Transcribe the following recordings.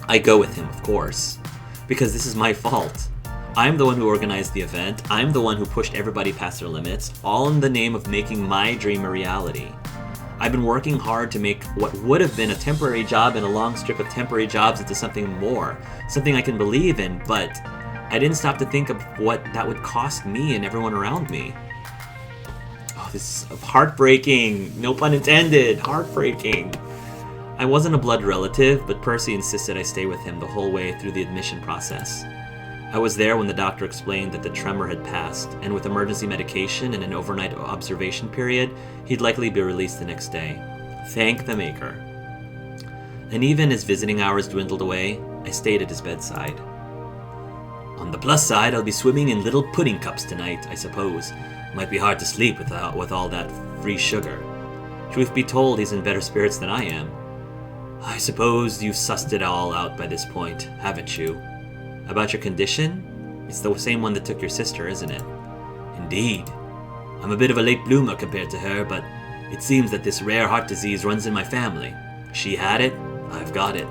I go with him, of course, because this is my fault. I'm the one who organized the event. I'm the one who pushed everybody past their limits, all in the name of making my dream a reality. I've been working hard to make what would have been a temporary job and a long strip of temporary jobs into something more, something I can believe in, but I didn't stop to think of what that would cost me and everyone around me. Oh, this is heartbreaking. No pun intended. Heartbreaking. I wasn't a blood relative, but Percy insisted I stay with him the whole way through the admission process. I was there when the doctor explained that the tremor had passed, and with emergency medication and an overnight observation period, he'd likely be released the next day. Thank the Maker. And even as visiting hours dwindled away, I stayed at his bedside. On the plus side, I'll be swimming in little pudding cups tonight, I suppose. Might be hard to sleep with all that free sugar. Truth be told, he's in better spirits than I am. I suppose you've sussed it all out by this point, haven't you? About your condition? It's the same one that took your sister, isn't it? Indeed. I'm a bit of a late bloomer compared to her, but it seems that this rare heart disease runs in my family. She had it, I've got it.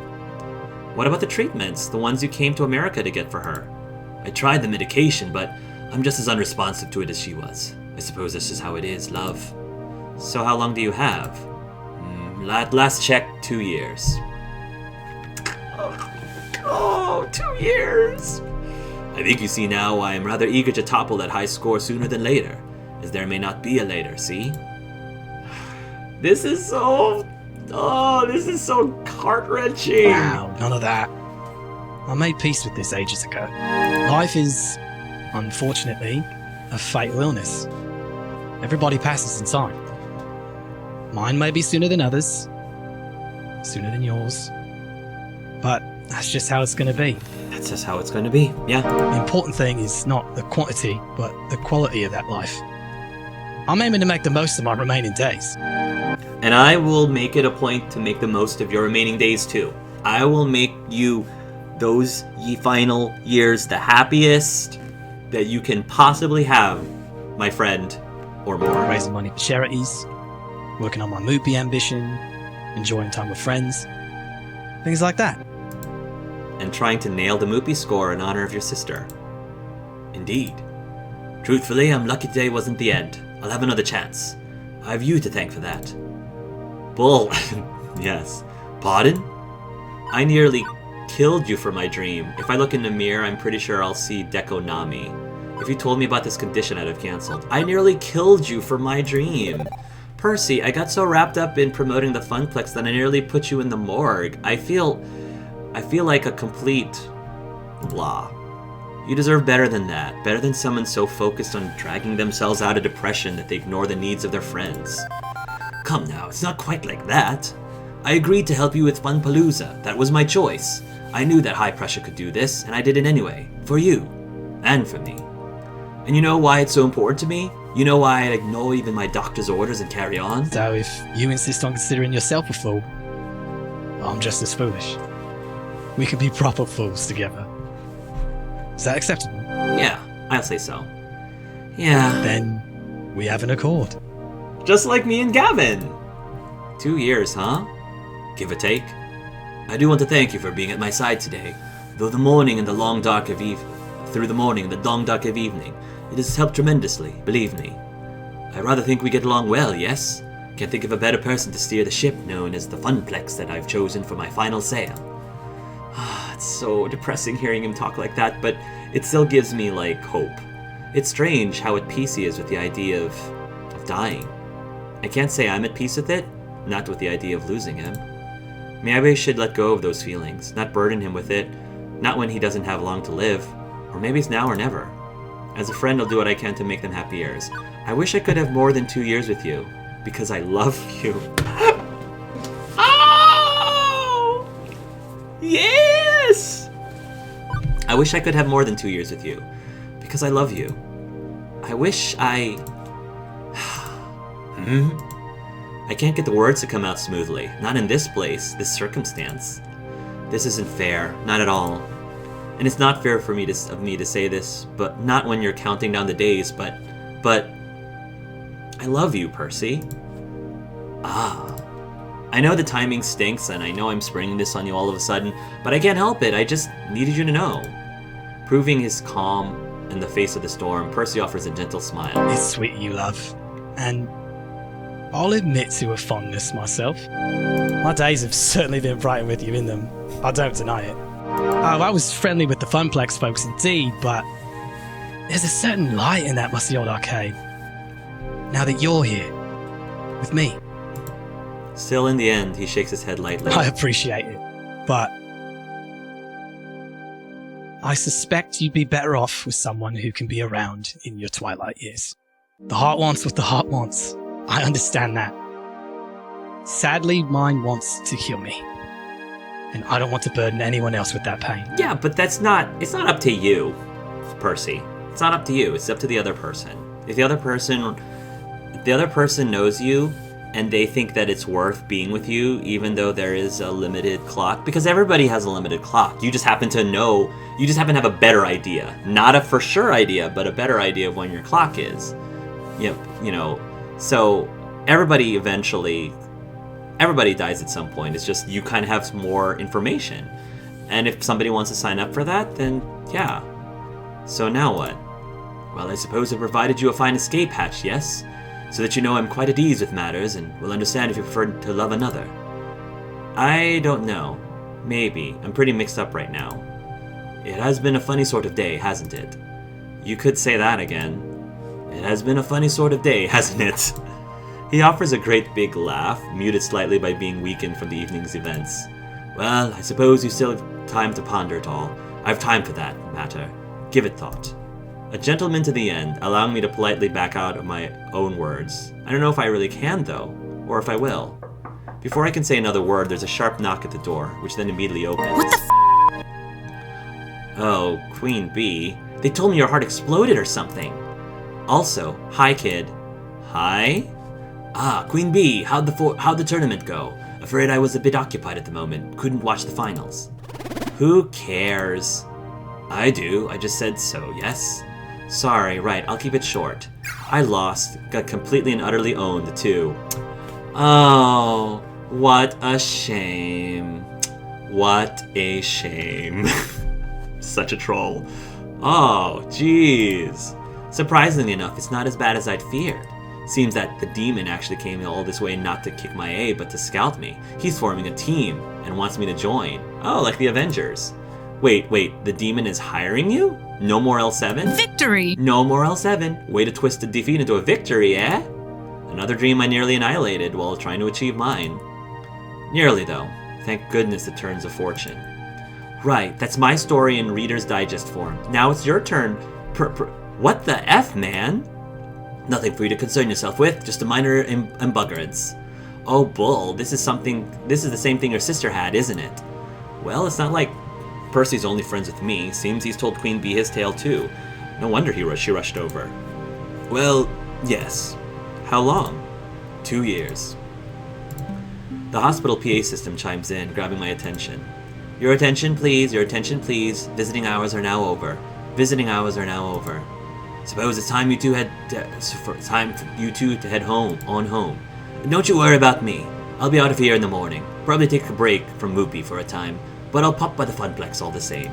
What about the treatments, the ones you came to America to get for her? I tried the medication, but I'm just as unresponsive to it as she was. I suppose that's just how it is, love. So how long do you have? Last check, 2 years. Oh, 2 years! I think you see now why I'm rather eager to topple that high score sooner than later, as there may not be a later, see? This is so heart-wrenching. Wow, none of that. I made peace with this ages ago. Life is, unfortunately, a fatal illness. Everybody passes in time. Mine may be sooner than others, sooner than yours, but that's just how it's going to be. That's just how it's going to be, yeah. The important thing is not the quantity, but the quality of that life. I'm aiming to make the most of my remaining days. And I will make it a point to make the most of your remaining days too. I will make you those final years the happiest that you can possibly have, my friend, or more. Raising money for charities, working on my Moopy ambition, enjoying time with friends, things like that. And trying to nail the Moopy score in honor of your sister. Indeed. Truthfully, I'm lucky today wasn't the end. I'll have another chance. I have you to thank for that. Bull. Yes. Pardon? I nearly killed you for my dream. If I look in the mirror, I'm pretty sure I'll see Deko Nami. If you told me about this condition, I'd have canceled. I nearly killed you for my dream. Percy, I got so wrapped up in promoting the Funplex that I nearly put you in the morgue. I feel like a complete blah. You deserve better than that. Better than someone so focused on dragging themselves out of depression that they ignore the needs of their friends. Come now, it's not quite like that. I agreed to help you with Funpalooza. That was my choice. I knew that High Pressure could do this, and I did it anyway. For you. And for me. And you know why it's so important to me? You know why I ignore even my doctor's orders and carry on? So if you insist on considering yourself a fool, I'm just as foolish. We could be proper fools together. Is that acceptable? Yeah, I'll say so. Yeah. Then we have an accord. Just like me and Gavin. 2 years, huh? Give or take. I do want to thank you for being at my side today. Through the morning and the long dark of evening, it has helped tremendously, believe me. I rather think we get along well, yes? Can't think of a better person to steer the ship known as the Funplex that I've chosen for my final sail. It's so depressing hearing him talk like that, but it still gives me, hope. It's strange how at peace he is with the idea of dying. I can't say I'm at peace with it, not with the idea of losing him. Maybe I should let go of those feelings, not burden him with it, not when he doesn't have long to live, or maybe it's now or never. As a friend, I'll do what I can to make them happy years. I wish I could have more than 2 years with you, because I love you. Oh! Yes! I wish I could have more than 2 years with you, because I love you. I wish I... I can't get the words to come out smoothly. Not in this place, this circumstance. This isn't fair, not at all. And it's not fair for me to say this, but not when you're counting down the days, but I love you, Percy. I know the timing stinks, and I know I'm springing this on you all of a sudden, but I can't help it. I just needed you to know. Proving his calm in the face of the storm, Percy offers a gentle smile. It's sweet you, love. And I'll admit to a fondness myself. My days have certainly been brighter with you in them. I don't deny it. I was friendly with the Funplex folks indeed, but there's a certain light in that musty old arcade. Now that you're here, with me. Still, in the end, he shakes his head lightly. I appreciate it, but I suspect you'd be better off with someone who can be around in your twilight years. The heart wants what the heart wants. I understand that. Sadly, mine wants to kill me. And I don't want to burden anyone else with that pain. Yeah, but it's not up to you, Percy. It's not up to you, it's up to the other person. If the other person knows you, and they think that it's worth being with you, even though there is a limited clock, because everybody has a limited clock. You just happen to have a better idea. Not a for sure idea, but a better idea of when your clock is. So everybody dies at some point. It's just you kind of have more information. And if somebody wants to sign up for that, then yeah. So now what? Well, I suppose I provided you a fine escape hatch, yes? So that you know I'm quite at ease with matters and will understand if you prefer to love another. I don't know. Maybe. I'm pretty mixed up right now. It has been a funny sort of day, hasn't it? You could say that again. It has been a funny sort of day, hasn't it? He offers a great big laugh, muted slightly by being weakened from the evening's events. Well, I suppose you still have time to ponder it all. I've time for that matter. Give it thought. A gentleman to the end, allowing me to politely back out of my own words. I don't know if I really can, though, or if I will. Before I can say another word, there's a sharp knock at the door, which then immediately opens. What the Oh, Queen Bee. They told me your heart exploded or something. Also, hi, kid. Hi? Ah, Queen Bee, how'd the tournament go? Afraid I was a bit occupied at the moment. Couldn't watch the finals. Who cares? I do. I just said so, yes? Sorry, right, I'll keep it short. I lost. Got completely and utterly owned, too. Oh, what a shame. What a shame. Such a troll. Oh, jeez. Surprisingly enough, it's not as bad as I'd feared. Seems that the demon actually came all this way not to kick my A, but to scout me. He's forming a team and wants me to join. Oh, like the Avengers. Wait, the demon is hiring you? No more L7? Victory! No more L7. Way to twist a defeat into a victory, eh? Another dream I nearly annihilated while trying to achieve mine. Nearly, though. Thank goodness it turns a fortune. Right, that's my story in Reader's Digest form. Now it's your turn. What the F, man? Nothing for you to concern yourself with, just a minor embuggerance. Oh, bull, this is the same thing your sister had, isn't it? Well, it's not like Percy's only friends with me. Seems he's told Queen Bee his tale too. No wonder she rushed over. Well, yes. How long? 2 years. The hospital PA system chimes in, grabbing my attention. Your attention, please. Your attention, please. Visiting hours are now over. Visiting hours are now over. Suppose it's time you two to head home. And don't you worry about me. I'll be out of here in the morning. Probably take a break from Moopy for a time, but I'll pop by the Funplex all the same.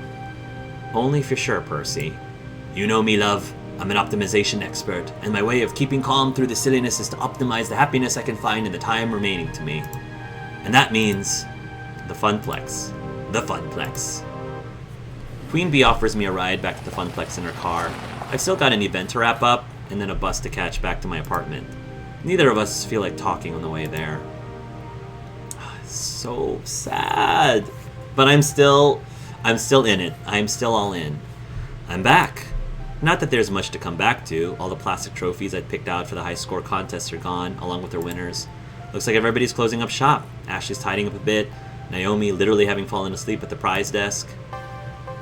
Only if you're sure, Percy. You know me, love. I'm an optimization expert, and my way of keeping calm through the silliness is to optimize the happiness I can find in the time remaining to me. And that means the Funplex. The Funplex. Queen Bee offers me a ride back to the Funplex in her car. I've still got an event to wrap up, and then a bus to catch back to my apartment. Neither of us feel like talking on the way there. So sad. But I'm still in it. I'm still all in. I'm back. Not that there's much to come back to. All the plastic trophies I'd picked out for the high score contests are gone, along with their winners. Looks like everybody's closing up shop. Ashley's tidying up a bit. Naomi literally having fallen asleep at the prize desk.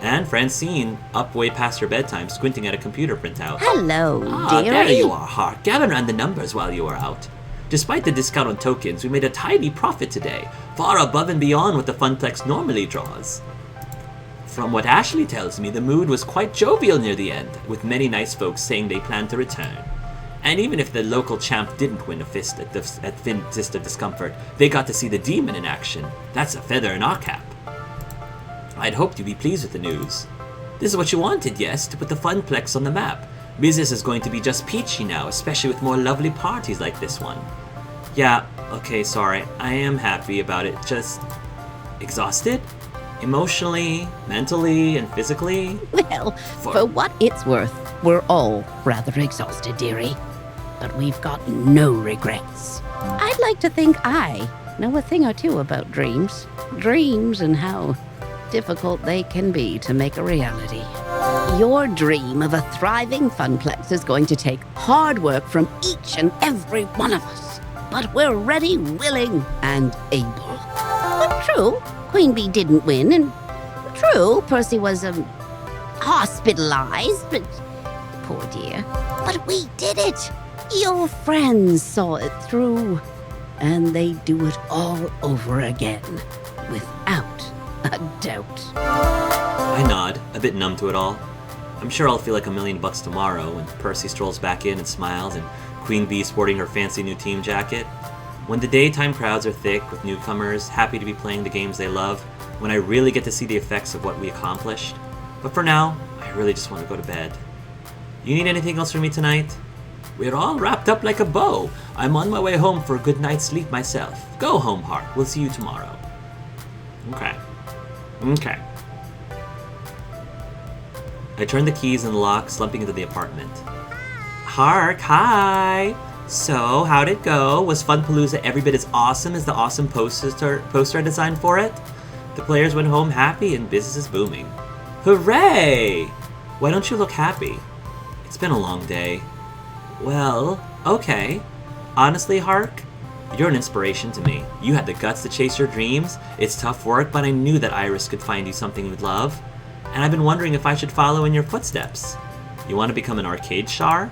And Francine, up way past her bedtime, squinting at a computer printout. Hello, dearie. There you are, Hart. Gavin ran the numbers while you were out. Despite the discount on tokens, we made a tidy profit today, far above and beyond what the Funplex normally draws. From what Ashley tells me, the mood was quite jovial near the end, with many nice folks saying they plan to return. And even if the local champ didn't win a fist at Fist of Discomfort, they got to see the demon in action. That's a feather in our cap. I'd hoped you'd be pleased with the news. This is what you wanted, yes, to put the Funplex on the map. Business is going to be just peachy now, especially with more lovely parties like this one. Yeah, okay, sorry. I am happy about it. Just exhausted? Emotionally, mentally, and physically? Well, for what it's worth, we're all rather exhausted, dearie. But we've got no regrets. I'd like to think I know a thing or two about dreams. Dreams and how difficult they can be to make a reality. Your dream of a thriving Funplex is going to take hard work from each and every one of us. But we're ready, willing, and able. But true, Queen Bee didn't win, and true, Percy was, hospitalized, but poor dear. But we did it! Your friends saw it through, and they do it all over again, without a doubt. I nod, a bit numb to it all. I'm sure I'll feel like $1 million tomorrow when Percy strolls back in and smiles and Queen Bee sporting her fancy new team jacket. When the daytime crowds are thick with newcomers, happy to be playing the games they love, when I really get to see the effects of what we accomplished. But for now, I really just want to go to bed. You need anything else from me tonight? We're all wrapped up like a bow. I'm on my way home for a good night's sleep myself. Go home, Hark. We'll see you tomorrow. Okay. I turned the keys in the lock, slumping into the apartment. Hark, hi! So, how'd it go? Was Funpalooza every bit as awesome as the awesome poster I designed for it? The players went home happy and business is booming. Hooray! Why don't you look happy? It's been a long day. Well, okay. Honestly, Hark, you're an inspiration to me. You had the guts to chase your dreams. It's tough work, but I knew that Iris could find you something you'd love. And I've been wondering if I should follow in your footsteps. You want to become an arcade Char?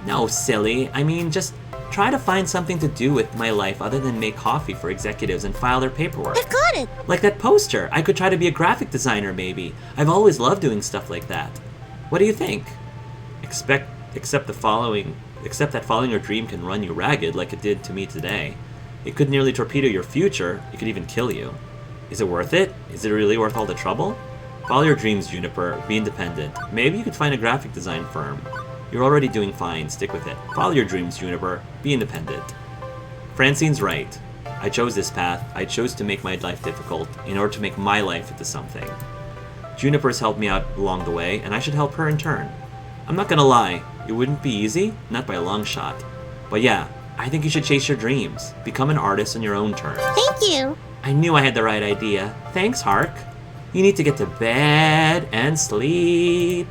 No, silly. I mean, just try to find something to do with my life other than make coffee for executives and file their paperwork. I got it! Like that poster. I could try to be a graphic designer, maybe. I've always loved doing stuff like that. What do you think? Except that following your dream can run you ragged like it did to me today. It could nearly torpedo your future. It could even kill you. Is it worth it? Is it really worth all the trouble? Follow your dreams, Juniper. Be independent. Maybe you could find a graphic design firm. You're already doing fine. Stick with it. Follow your dreams, Juniper. Be independent. Francine's right. I chose this path. I chose to make my life difficult in order to make my life into something. Juniper's helped me out along the way, and I should help her in turn. I'm not gonna lie. It wouldn't be easy. Not by a long shot. But yeah, I think you should chase your dreams. Become an artist on your own terms. Thank you! I knew I had the right idea. Thanks, Hark. You need to get to bed and sleep.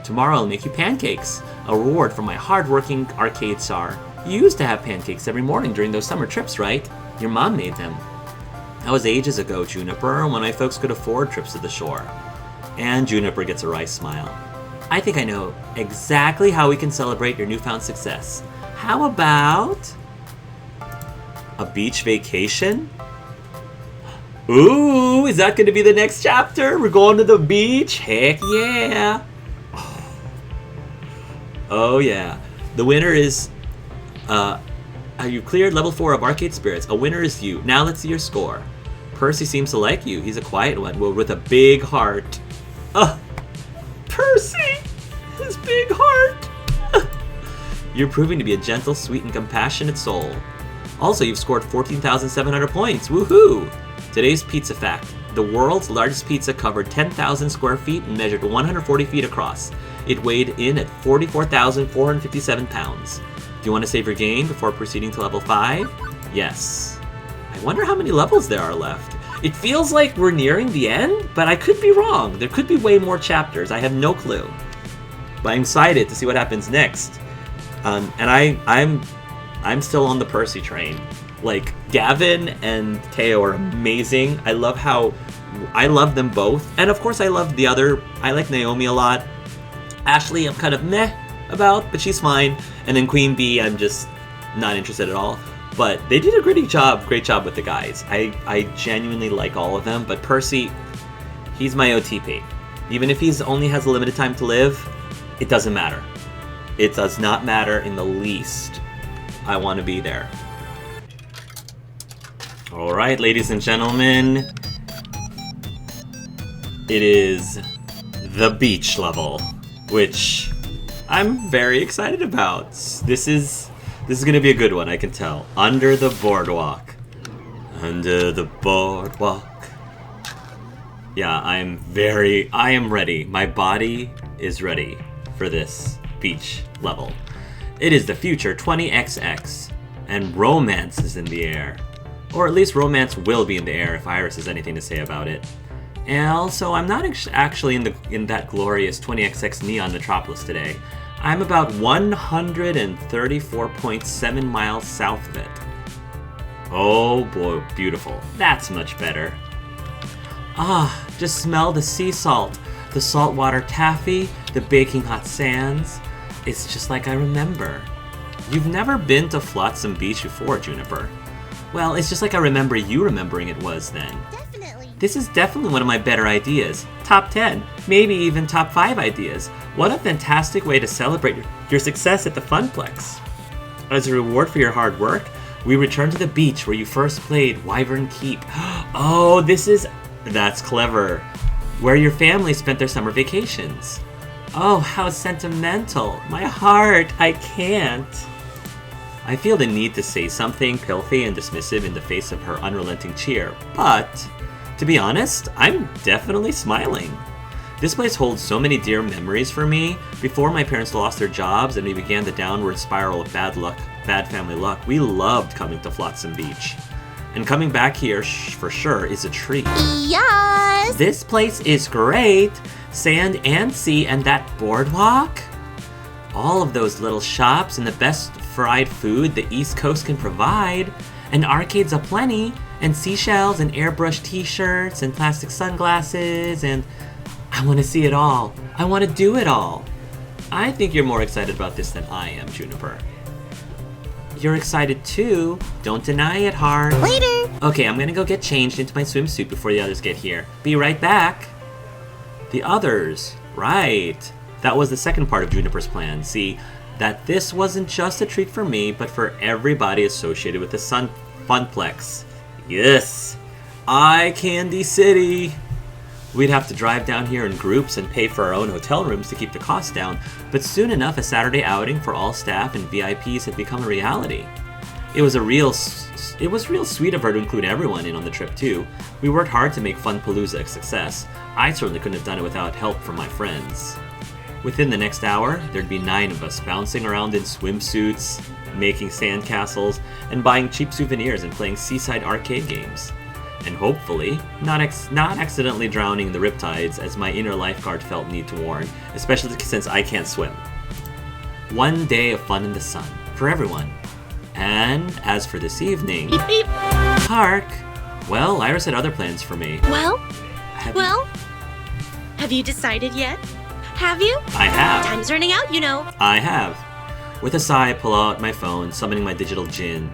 Tomorrow I'll make you pancakes, a reward for my hard-working arcade Char. You used to have pancakes every morning during those summer trips, right? Your mom made them. That was ages ago, Juniper, when my folks could afford trips to the shore. And Juniper gets a wry smile. I think I know exactly how we can celebrate your newfound success. How about a beach vacation? Ooh, is that going to be the next chapter? We're going to the beach? Heck yeah! Oh yeah. The winner is, you cleared level 4 of Arcade Spirits. A winner is you. Now let's see your score. Percy seems to like you. He's a quiet one, with a big heart. Percy! His big heart! You're proving to be a gentle, sweet, and compassionate soul. Also, you've scored 14,700 points. Woohoo! Today's pizza fact. The world's largest pizza covered 10,000 square feet and measured 140 feet across. It weighed in at 44,457 pounds. Do you want to save your game before proceeding to level 5? Yes. I wonder how many levels there are left. It feels like we're nearing the end, but I could be wrong. There could be way more chapters. I have no clue. But I'm excited to see what happens next. And I'm still on the Percy train. Like, Gavin and Teo are amazing. I love them both. And of course I like Naomi a lot. Ashley I'm kind of meh about, but she's fine. And then Queen Bee I'm just not interested at all. But they did a great job with the guys. I genuinely like all of them, but Percy, he's my OTP. Even if he's only has a limited time to live, it doesn't matter. It does not matter in the least. I want to be there. Alright, ladies and gentlemen. It is the beach level, which I'm very excited about. This is gonna be a good one, I can tell. Under the boardwalk. Under the boardwalk. Yeah, I am ready. My body is ready for this beach level. It is the future 20XX, and romance is in the air. Or at least romance will be in the air if Iris has anything to say about it. And also, I'm not actually in that glorious 20XX neon metropolis today. I'm about 134.7 miles south of it. Oh boy, beautiful. That's much better. Ah, just smell the sea salt, the saltwater taffy, the baking hot sands. It's just like I remember. You've never been to Flotsam Beach before, Juniper. Well, it's just like I remember you remembering it was then. Definitely. This is definitely one of my better ideas. Top 10, maybe even top 5 ideas. What a fantastic way to celebrate your success at the Funplex. As a reward for your hard work, we return to the beach where you first played Wyvern Keep. Oh, that's clever. Where your family spent their summer vacations. Oh, how sentimental. My heart, I can't. I feel the need to say something filthy and dismissive in the face of her unrelenting cheer, but to be honest, I'm definitely smiling. This place holds so many dear memories for me. Before my parents lost their jobs and we began the downward spiral of bad family luck, we loved coming to Flotsam Beach. And coming back here for sure is a treat. Yes! This place is great. Sand and sea and that boardwalk. All of those little shops and the best fried food the East Coast can provide. And arcades aplenty. And seashells and airbrushed t-shirts and plastic sunglasses. And I want to see it all. I want to do it all. I think you're more excited about this than I am, Juniper. You're excited too. Don't deny it, Heart. Later! Okay, I'm gonna go get changed into my swimsuit before the others get here. Be right back. The others. Right. That was the second part of Juniper's plan. See, that this wasn't just a treat for me, but for everybody associated with the Funplex. Yes! Eye Candy City! We'd have to drive down here in groups and pay for our own hotel rooms to keep the costs down, but soon enough a Saturday outing for all staff and VIPs had become a reality. It was real sweet of her to include everyone in on the trip too. We worked hard to make Funpalooza a success. I certainly couldn't have done it without help from my friends. Within the next hour, there'd be 9 of us bouncing around in swimsuits, making sandcastles, and buying cheap souvenirs and playing seaside arcade games. And hopefully, not accidentally drowning in the riptides as my inner lifeguard felt need to warn, especially since I can't swim. One day of fun in the sun, for everyone. And as for this evening... Beep beep. Hark! Well, Iris had other plans for me. Well, Have have you decided yet? Have you? I have. Time's running out, you know. I have. With a sigh, I pull out my phone, summoning my digital djinn.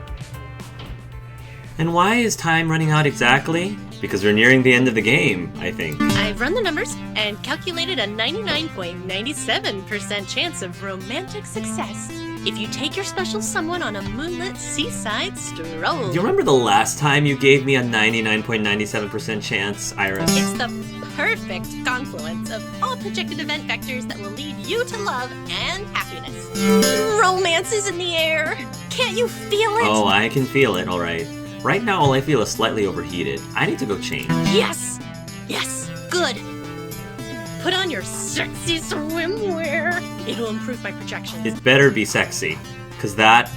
And why is time running out exactly? Because we're nearing the end of the game, I think. I've run the numbers and calculated a 99.97% chance of romantic success if you take your special someone on a moonlit seaside stroll. Do you remember the last time you gave me a 99.97% chance, Iris? It's the perfect confluence of all projected event vectors that will lead you to love and happiness. Romance is in the air. Can't you feel it? Oh, I can feel it, alright. Right now, all I feel is slightly overheated. I need to go change. Yes! Yes! Good! Put on your sexy swimwear. It'll improve my projections. It better be sexy. Because that,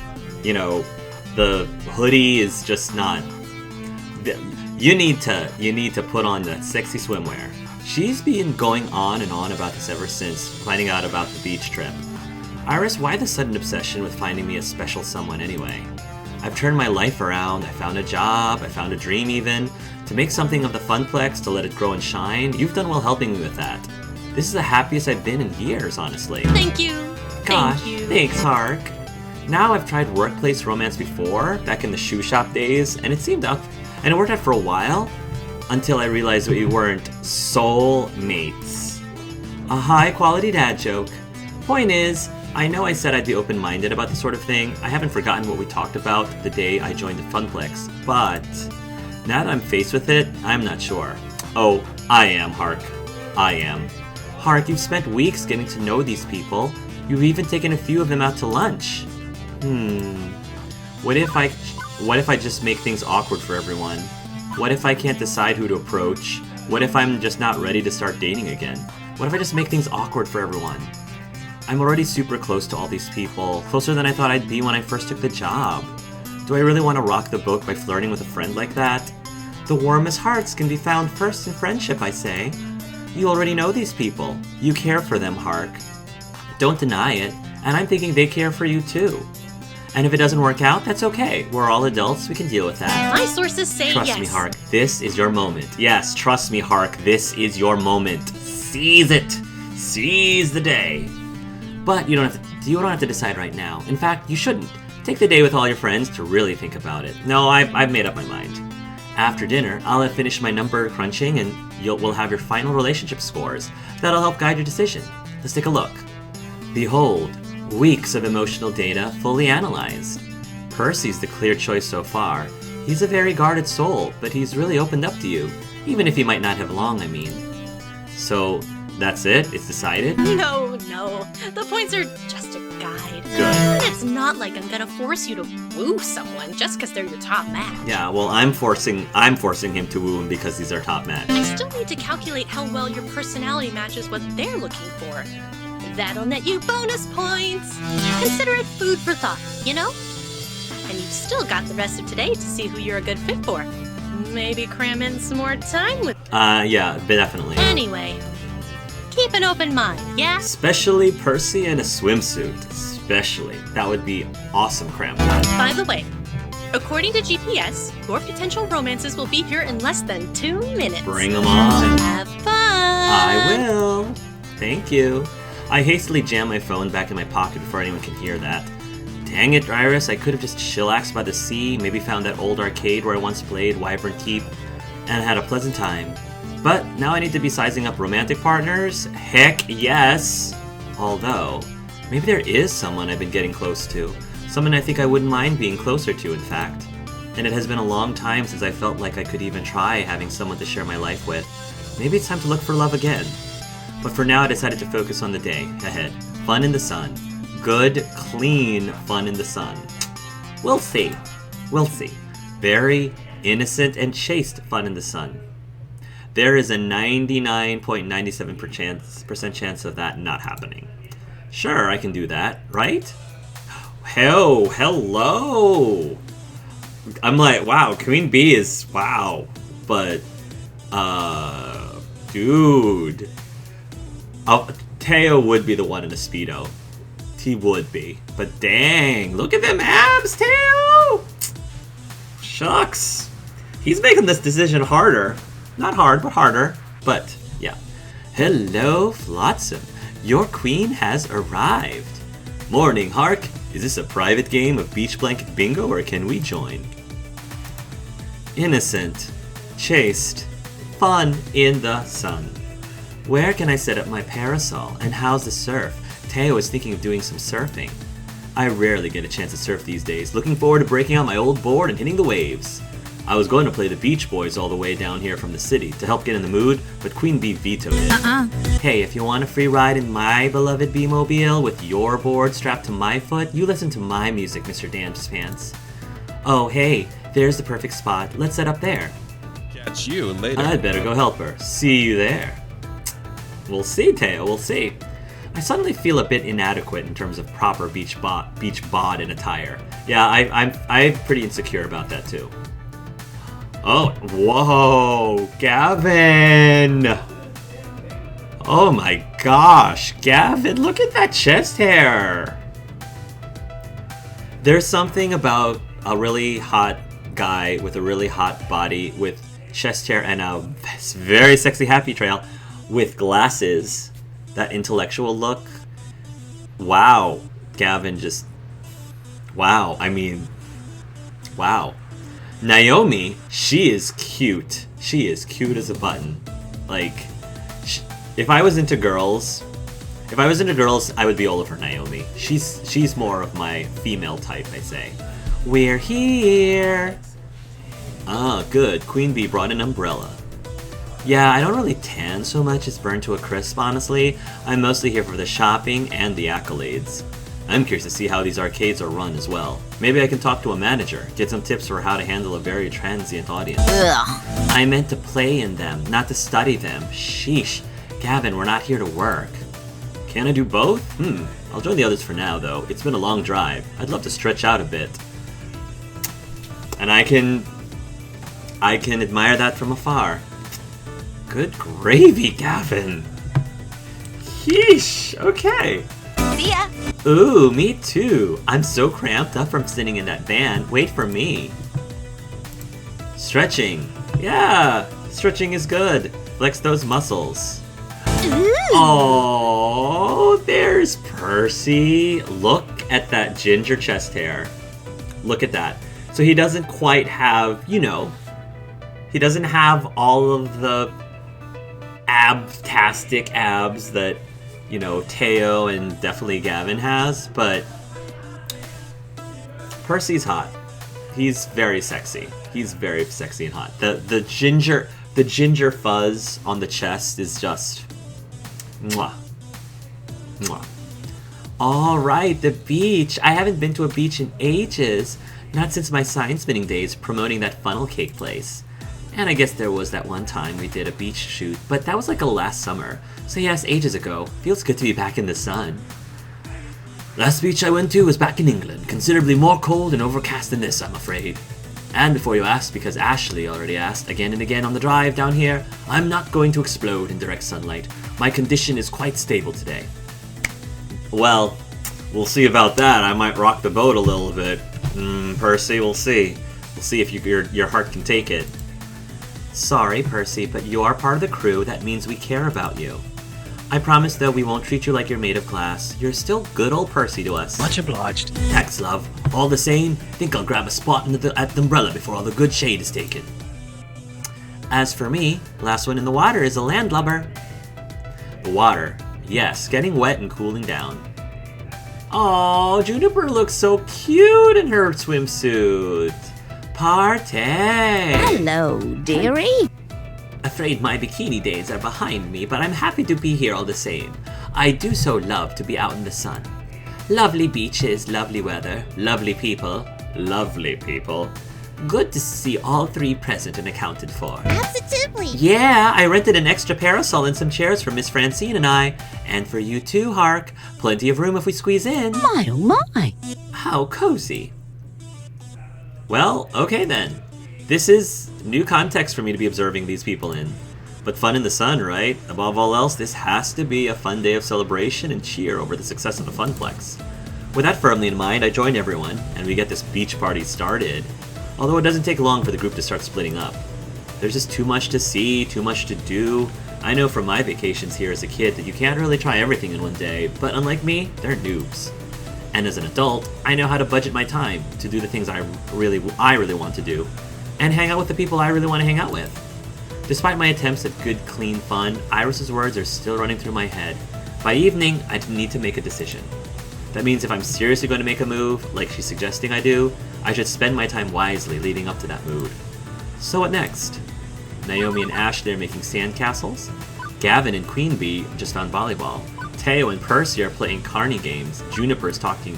the hoodie is just not... You need to put on that sexy swimwear. She's been going on and on about this ever since, finding out about the beach trip. Iris, why the sudden obsession with finding me a special someone anyway? I've turned my life around, I found a job, I found a dream even. To make something of the Funplex, to let it grow and shine, you've done well helping me with that. This is the happiest I've been in years, honestly. Thank you. Gosh, Thank you. thanks, Hark. Now I've tried workplace romance before, back in the shoe shop days, and it worked out for a while, until I realized we weren't soul mates. A high-quality dad joke. Point is, I know I said I'd be open-minded about this sort of thing. I haven't forgotten what we talked about the day I joined the Funplex, but now that I'm faced with it, I'm not sure. Oh, I am, Hark. I am. Hark, you've spent weeks getting to know these people. You've even taken a few of them out to lunch. What if I just make things awkward for everyone? What if I can't decide who to approach? What if I'm just not ready to start dating again? What if I just make things awkward for everyone? I'm already super close to all these people, closer than I thought I'd be when I first took the job. Do I really want to rock the boat by flirting with a friend like that? The warmest hearts can be found first in friendship, I say. You already know these people. You care for them, Hark. Don't deny it, and I'm thinking they care for you too. And if it doesn't work out, that's okay. We're all adults, we can deal with that. My sources say Trust yes. me, Hark, this is your moment. Yes, trust me, Hark, this is your moment. Seize it. Seize the day. But you don't have to decide right now. In fact, you shouldn't. Take the day with all your friends to really think about it. No, I've made up my mind. After dinner, I'll have finished my number crunching and we'll have your final relationship scores. That'll help guide your decision. Let's take a look. Behold, weeks of emotional data fully analyzed. Percy's the clear choice so far. He's a very guarded soul, but he's really opened up to you, even if he might not have long, I mean. So, that's it? It's decided? No. The points are just a guide. Good. It's not like I'm gonna force you to woo someone just because they're your top match. Yeah, well, I'm forcing him to woo him because he's our top match. I still need to calculate how well your personality matches what they're looking for. That'll net you bonus points. Consider it food for thought, you know? And you've still got the rest of today to see who you're a good fit for. Maybe cram in some more time with... Yeah, definitely. Anyway, keep an open mind, yeah? Especially Percy in a swimsuit. Especially. That would be awesome cram. By the way, according to GPS, your potential romances will be here in less than 2 minutes. Bring them on. Have fun! I will. Thank you. I hastily jam my phone back in my pocket before anyone can hear that. Dang it, Iris, I could have just chillaxed by the sea, maybe found that old arcade where I once played Wyvern Keep, and had a pleasant time. But now I need to be sizing up romantic partners? Heck yes! Although, maybe there is someone I've been getting close to. Someone I think I wouldn't mind being closer to, in fact. And it has been a long time since I felt like I could even try having someone to share my life with. Maybe it's time to look for love again. But for now, I decided to focus on the day ahead. Fun in the sun. Good, clean fun in the sun. We'll see. We'll see. Very innocent and chaste fun in the sun. There is a 99.97% chance of that not happening. Sure, I can do that, right? Oh, hello! I'm like, wow, Queen Bee is, wow. But, dude. Teo would be the one in a Speedo. He would be. But dang, look at them abs, Teo! Shucks. He's making this decision harder. Not hard, but harder. But, yeah. Hello, Flotsam. Your queen has arrived. Morning, Hark. Is this a private game of beach blanket bingo, or can we join? Innocent, chaste, fun in the sun. Where can I set up my parasol, and how's the surf? Teo is thinking of doing some surfing. I rarely get a chance to surf these days, looking forward to breaking out my old board and hitting the waves. I was going to play the Beach Boys all the way down here from the city to help get in the mood, but Queen Bee vetoed it. Hey, if you want a free ride in my beloved Bee-mobile with your board strapped to my foot, you listen to my music, Mr. Dance Pants. Oh, hey, there's the perfect spot. Let's set up there. Catch you later. I'd better go help her. See you there. We'll see, Teo, we'll see. I suddenly feel a bit inadequate in terms of proper beach bod and attire. Yeah, I'm pretty insecure about that too. Oh, whoa, Gavin! Oh my gosh, Gavin, look at that chest hair! There's something about a really hot guy with a really hot body with chest hair and a very sexy happy trail with glasses, that intellectual look. Wow, Gavin just... Wow, I mean... Wow. Naomi, she is cute. She is cute as a button. Like, if I was into girls, If I was into girls, I would be all over Naomi. She's more of my female type, I say. We're here! Ah, good. Queen Bee brought an umbrella. Yeah, I don't really tan so much as burn to a crisp, honestly. I'm mostly here for the shopping and the accolades. I'm curious to see how these arcades are run as well. Maybe I can talk to a manager, get some tips for how to handle a very transient audience. Ugh. I meant to play in them, not to study them. Sheesh. Gavin, we're not here to work. Can I do both? I'll join the others for now, though. It's been a long drive. I'd love to stretch out a bit. And I can admire that from afar. Good gravy, Gavin. Yeesh, okay. See ya. Ooh, me too. I'm so cramped up from sitting in that van. Wait for me. Stretching. Yeah, stretching is good. Flex those muscles. Oh, there's Percy. Look at that ginger chest hair. Look at that. So he doesn't quite have, he doesn't have all of the abtastic abs that, Teo and definitely Gavin has, but Percy's hot. He's very sexy. He's very sexy and hot. The ginger fuzz on the chest is just mwah. Mwah. All right, the beach. I haven't been to a beach in ages. Not since my sign spinning days promoting that funnel cake place. And I guess there was that one time we did a beach shoot, but that was like last summer. So yes, ages ago. Feels good to be back in the sun. Last beach I went to was back in England, considerably more cold and overcast than this, I'm afraid. And before you ask, because Ashley already asked again and again on the drive down here, I'm not going to explode in direct sunlight. My condition is quite stable today. Well, we'll see about that. I might rock the boat a little bit. Percy, we'll see. We'll see if your heart can take it. Sorry, Percy, but you are part of the crew. That means we care about you. I promise, though, we won't treat you like you're made of glass. You're still good old Percy to us. Much obliged. Thanks, love. All the same, think I'll grab a spot at the umbrella before all the good shade is taken. As for me, last one in the water is a landlubber. The water. Yes, getting wet and cooling down. Oh, Juniper looks so cute in her swimsuit. Party! Hello, dearie. Afraid my bikini days are behind me, but I'm happy to be here all the same. I do so love to be out in the sun. Lovely beaches, lovely weather, lovely people. Lovely people. Good to see all three present and accounted for. Absolutely. Yeah, I rented an extra parasol and some chairs for Miss Francine and I. And for you too, Hark. Plenty of room if we squeeze in. My, oh my. How cozy. Well, okay then. This is new context for me to be observing these people in. But fun in the sun, right? Above all else, this has to be a fun day of celebration and cheer over the success of the Funplex. With that firmly in mind, I join everyone, and we get this beach party started. Although it doesn't take long for the group to start splitting up. There's just too much to see, too much to do. I know from my vacations here as a kid that you can't really try everything in one day, but unlike me, they're noobs. And as an adult, I know how to budget my time to do the things I really want to do, and hang out with the people I really want to hang out with. Despite my attempts at good, clean fun, Iris's words are still running through my head. By evening, I need to make a decision. That means if I'm seriously going to make a move, like she's suggesting I do, I should spend my time wisely leading up to that mood. So what next? Naomi and Ashley are making sandcastles. Gavin and Queen Bee just found volleyball. Teo and Percy are playing carny games. Juniper's talking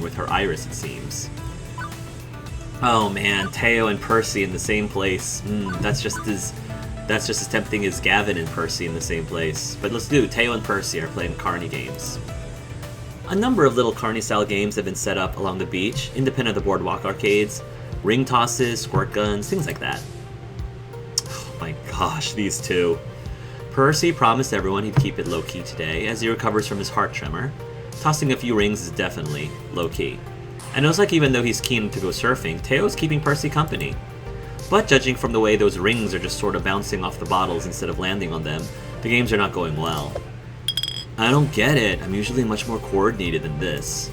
with her Iris, it seems. Oh man, Teo and Percy in the same place. That's just as tempting as Gavin and Percy in the same place. But let's do. Teo and Percy are playing carny games. A number of little carny-style games have been set up along the beach, independent of the boardwalk arcades. Ring tosses, squirt guns, things like that. Oh my gosh, these two. Percy promised everyone he'd keep it low-key today, as he recovers from his heart tremor. Tossing a few rings is definitely low-key. And it looks like even though he's keen to go surfing, Teo's keeping Percy company. But judging from the way those rings are just sort of bouncing off the bottles instead of landing on them, the games are not going well. I don't get it. I'm usually much more coordinated than this.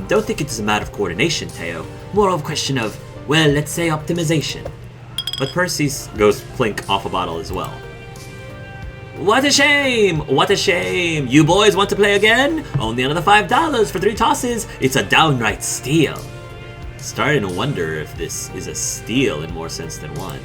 Don't think it's a matter of coordination, Teo. More of a question of, well, let's say optimization. But Percy goes plink off a bottle as well. What a shame! What a shame! You boys want to play again? Only another $5 for 3 tosses. It's a downright steal. Starting to wonder if this is a steal in more sense than one.